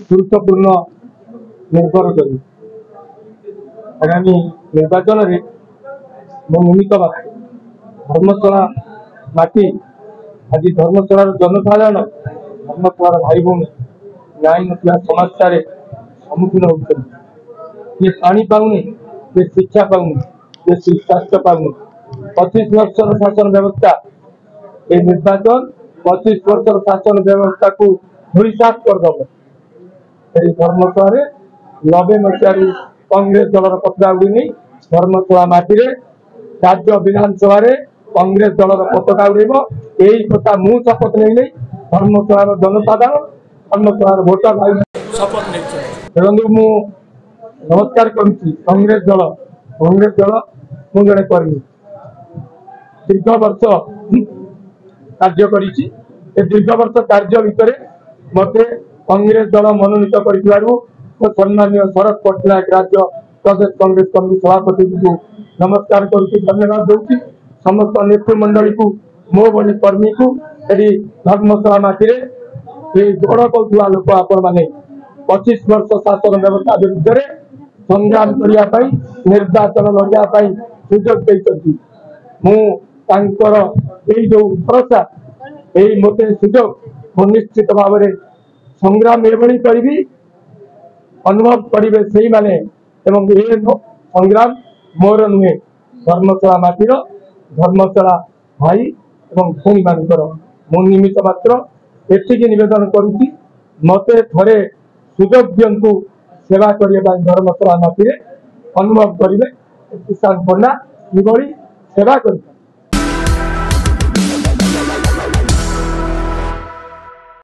गुरुत्वपूर्ण निर्भर कर आगामी निर्वाचन में मो निमित्त धर्मशाला माटी आज धर्मशालार जनसाधारण धर्मशालार भाई भूमि न्याय ना समस्या सम्मुखीन होते ये पानी पाऊनी ये शिक्षा पाऊनी ये स्वास्थ्य पाऊनी 25 वर्ष शासन व्यवस्था ये निर्वाचन 25 वर्ष शासन व्यवस्था को धूलिसात करदब धर्मशाला 90 मसीह कांग्रेस दलर पताका उड़ी धर्मशाला माटी राज्य विधानसभा कांग्रेस दलर पताका उड़ेब यही कथा मु शपथ नहीं धर्मशाला जनसाधारण धर्मशाला भोटर भाई शपथ नहीं मु नमस्कार करुच्ची कांग्रेस दल मु जड़े कर्मी दीर्घ वर्ष कार्य करी दीर्घ वर्ष कार्य भितर मत कांग्रेस दल मनोनीत कर सम्मान्य शरद पट्टनायक राज्य प्रदेश कांग्रेस कमिटी सभापति को नमस्कार करुच्ची धन्यवाद दूसरी समस्त नेतृमंडली को मो भली कर्मी को धर्मशाला माटी गड़ करुवा लोक आपण मैंने 25 वर्ष शासन व्यवस्था विरुद्ध संग्राम करने निर्वाचन लड़ाई सुजोग देती जो भरोसा यही मत सुजोग निश्चित भाव में संग्राम एभली करी अनुभव करेंगे से माने संग्राम मोर नुहे धर्मशाला माटीर धर्मशाला भाई एवं भूमि मानकर मो निमित्त मात्र एतिक निवेदन करुच्ची मत थे सुजोग दिंतु सेवा करने धर्मशाला माटी अनुभव करेंगे किसान पंडा किभली सेवा कर